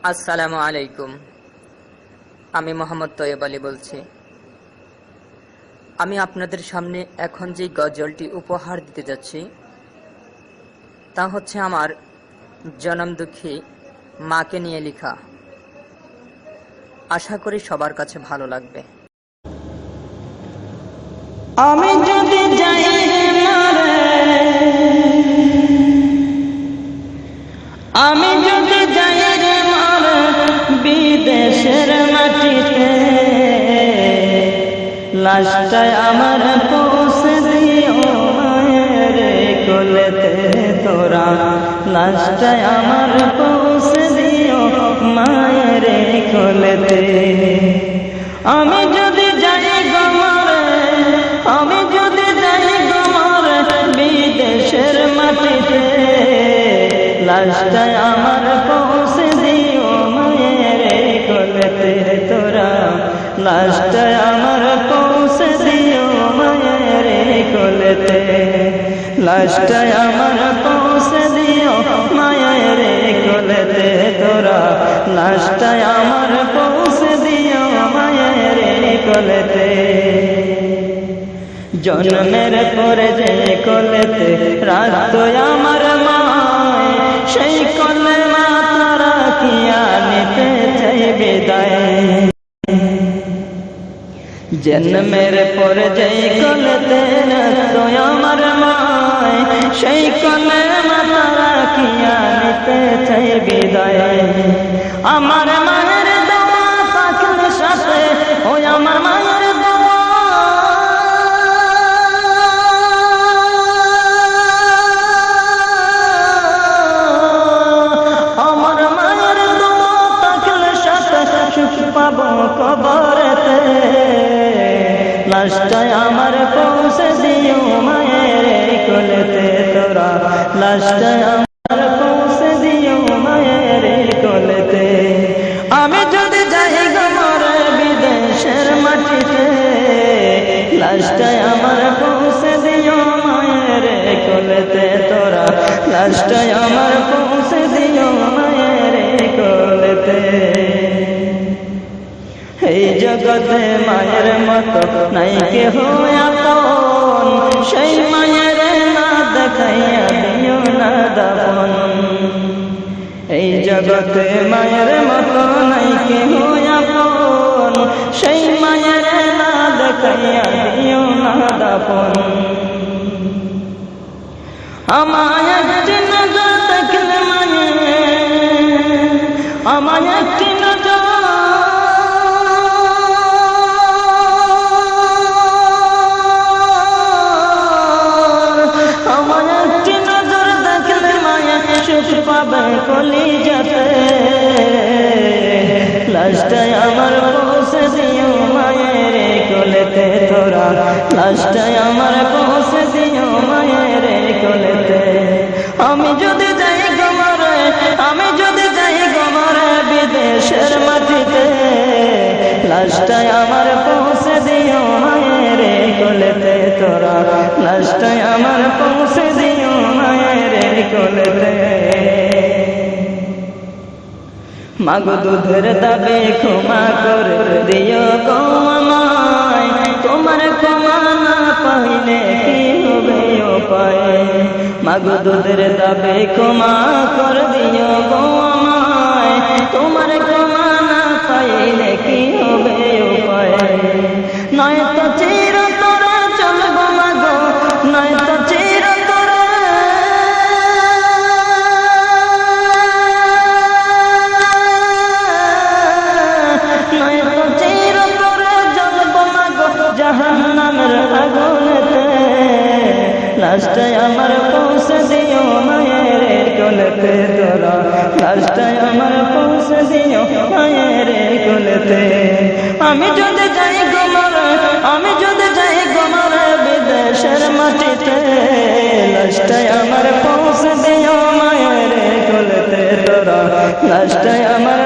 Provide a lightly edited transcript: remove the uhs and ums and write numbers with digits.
আসসালামু আলাইকুম। আমি মোহাম্মদ তৈয়ব আলী বলছি। আমি আপনাদের সামনে এখন যে গজলটি উপহার দিতে যাচ্ছি তা হচ্ছে আমার জনম দুঃখী মাকে নিয়ে লেখা। আশা করি সবার কাছে ভালো লাগবে। আমি যদি যাই রে মারে, আমি যদি যাই রে মারে বিদেশের মাটিতে, লাশটায় আমার পৌঁছে দিও মায়ের কোলেতে তোরা, লাশটায় আমার পৌঁছে দিও মায়ের কোলেতে। আমি যদি যাই গো মারে, আমি যদি যাই গো মারে বিদেশের মাটিতে, লাশটায় আমার পৌঁছে দিও মায়ের কোলেতে তোরা, লাশটায় আমার পৌঁছে দিও মায়ের কোলেতে, লাশটায় আমার পৌঁছে দিও মায়ের কোলেতে তোরা, লাশটায় আমার পৌঁছে দিও মায়ের কোলেতে। জন্মের পরে যে কোলেতে রাখতো আমার মায়, সেই কোলে মা তারা কিয়া নিতে চাই বিদায়। জন্মের পরে যে কোলেতে রাখতো আমার মায়, সেই কোলে মা তারা কিয়া নিতে চাই বিদায়। আমার মায়ের দোয়া পাখির সাথে ওই আমার মায়ের দোয়া, আমার মায়ের দোয়া পাখির সাথে সুখ পাবো কবরেতে, লাশটায় আমার পৌঁছে দিও মায়ের কোলেতে তোরা, লাশটায় আমার পৌঁছে দিও মায়ের কোলেতে। আমি যদি যাই গো মরে বিদেশের মাটিতে, লাশটায় আমার পৌঁছে দিও মায়ের কোলেতে তোরা, লাশটায় আমার পৌঁছে দিও মায়ের কোলেতে। এই জগতে মায়ের মতো নাই কেহ আপন, সেই মায়ের না দেখাইয়া দিও না দাপন। এই জগতে মায়ের মতো নাই কেহ আপন, সেই মায়ের না দেখাইয়া দিও না দাপন। আমায় একটি নজর দেখলে মায়ে, আমায় একটি নজর, আমায় একটি নজর দেখলে মায়ে সুখ পাবে কলিজাতে, লাশটায় আমার পৌঁছে দিও মায়ের কোলেতে তোরা, লাশটায় আমার পৌঁছে দিও মায়ের কোলেতে। আমি যদি যাই গো মরে, আমি যদি যাই গো মরে বিদেশের মাটিতে, লাশটায় আমার পৌঁছে দিও মায়ের কোলেতে তোরা, লাশটায় আমার পৌঁছে দিও মায়ের কোলেতে। মাগো দুধের দাবে ক্ষমা করে দিও গো আমায়, তোমার ক্ষমা না পাইলে কি হবে উপায়। মাগো দুধের দাবে ক্ষমা করে দিও গো আমায়, তোমার ক্ষমা না পাইলে কি হবে উপায়। নয়তো চিরতরে চলবো মাগো, নয়তো চিরতরে, নয়তো চিরতরে জ্বলবো মাগো জাহান্নামের আগুনেতে, লাশটায় আমার পৌঁছে দিও মায়ের কোলেতে তোরা, লাশটায় আমার পৌঁছে দিও মায়ের কোলেতে। আমি যদি যাই গো মরে, আমি যদি যাই গো মরে বিদেশের মাটিতে, লাশটায় আমার পৌঁছে দিও মায়ের কোলেতে তোরা, লাশটায় আমার